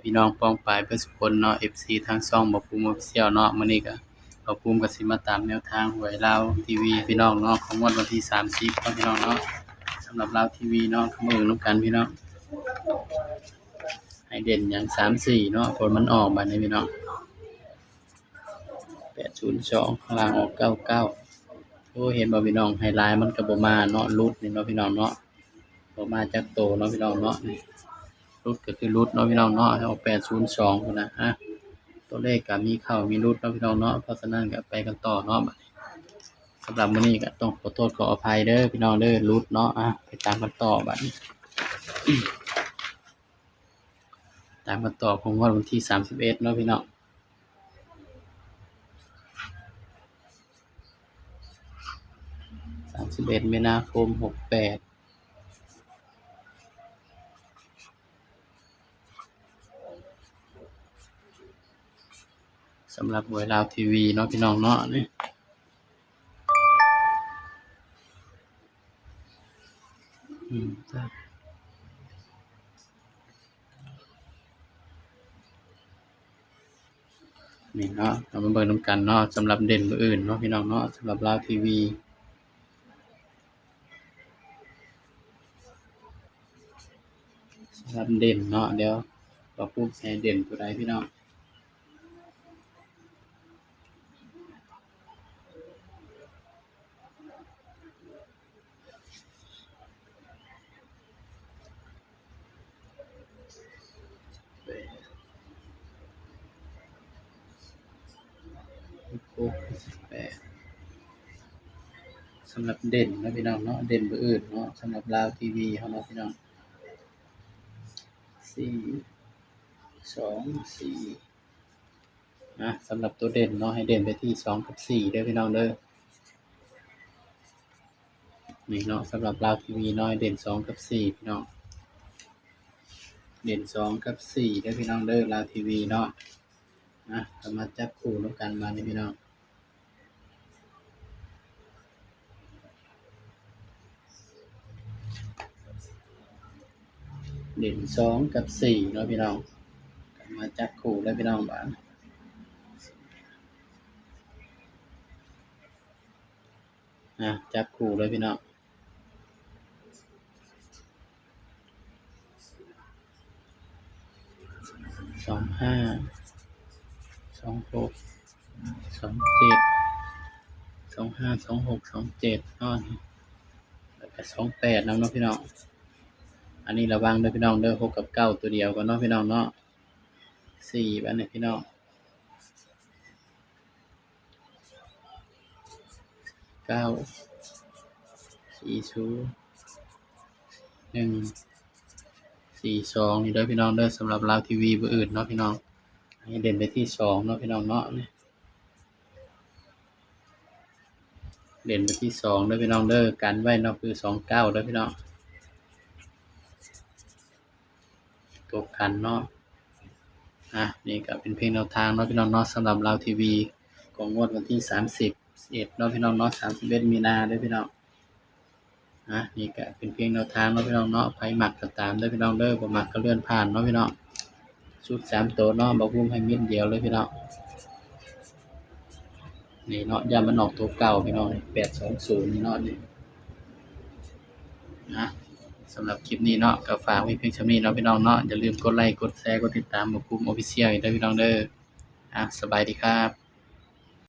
พี่น้องป้องปรายเบิดสุคนเนาะ FC ทางช่องบ่ภูมิ Official เนาะมื้อนี้ก็บ่ภูมิก็สิมาตามแนวทางหวยลาวทีวีพี่น้องเนาะของงวดวันที่30เนาะพี่น้องเนาะสำหรับลาวทีวีเนาะเข้ามาเบิ่งนำกันพี่น้องให้เด่นหยัง3-4เนาะผลมันออกบัดนี้พี่น้อง802ข้างล่างออก99โอ้เห็นบ่พี่น้องไฮไลท์มันก็บ่มาเนาะหลุดนี่เนาะพี่น้องเนาะบ่มาจักโตเนาะพี่น้องเนาะนี่หลุดก็คือหลุดเนาะพี่น้องเนาะให้ออก802พุ่นน่ะตัวเลขก็มีเข้ามีหลุดเนาะพี่น้องเนาะเพราะฉะนั้นก็ไปกันต่อเนาะบัดนี้สำหรับมื้อนี้ก็ต้องขอโทษขออภัยเด้อพี่น้องเด้อหลุดเนาะไปตามกันต่อบัดนี้ ตามกันต่อของงวดวันที่31เนาะพี่น้อง31มีนาคม68สำหรับหวยลาวทีวีเนาะพี่น้องเนาะนี่นี่เนาะเรามาเบิ่งนำกันเนาะสำหรับเด่นมื้ออื่นเนาะพี่น้องเนาะสำหรับลาวทีวีสำหรับเด่นเนาะเดี๋ยวเราพูดใส่เด่นตัวใดพี่น้องสำหรับเด่นเนาะพี่น้องเนาะเด่นมื้ออื่นเนาะสำหรับลาวทีวีเฮาเนาะพี่น้อง4 2 4สำหรับตัวเด่นเนาะให้เด่นไปที่2กับ4เด้อพี่น้องเด้อนี่เนาะสำหรับลาวทีวีเนาะให้เด่น2กับ4พี่น้องเด่น2กับ4เด้อพี่น้องเด้อลาวทีวีเนาะก็มาจับคู่นำกันมานี่พี่น้องเด่น2กับ4เนาะพี่น้องก็มาจับคู่แล้วพี่น้องบาดจับคู่เลยพี่น้อง25 26 27 25 26 27แล้วก็28นำเนาะพี่น้องอันนี้ระวังเด้อพี่น้องเด้อ6กับ9ตัวเดียวกันเนาะพี่น้องเนาะ4บัดนี้พี่น้อง9 40 1 42นี่เด้อพี่น้องเด้อสำหรับลาวทีวีมื้ออื่นเนาะพี่น้องให้เด่นไปที่2เนาะพี่น้องเนาะนี่เด่นไปที่2เด้อพี่น้องเด้อกันไว้เนาะคือ29เด้อพี่น้องตัวกันเนาะนี่ก็เป็นเพียงแนวทางเนาะพี่น้องเนาะสำหรับลาวทีวีของงวดวันที่30/11เนาะพี่น้องเนาะ31มีนาเด้อพี่น้องนี่ก็เป็นเพียงแนวทางเนาะพี่น้องเนาะไผมักก็ตามเด้อพี่น้องเด้อบ่มักก็เลื่อนผ่านเนาะพี่น้องชุด3ตัวเนาะบ่ภูมิให้เม็ดเดียวเลยพี่น้องนี่เนาะอย่ามันออกตัวเก่าพี่น้อง820นี่เนาะนี่สำหรับคลิปนี้เนาะก็ฝากไว้เพียงเท่านี้เนาะพี่น้องเนาะอย่าลืมกดไลค์กดแชร์กดติดตามบ่ภูมิ Official เด้อพี่น้องเด้อสบายดีครับ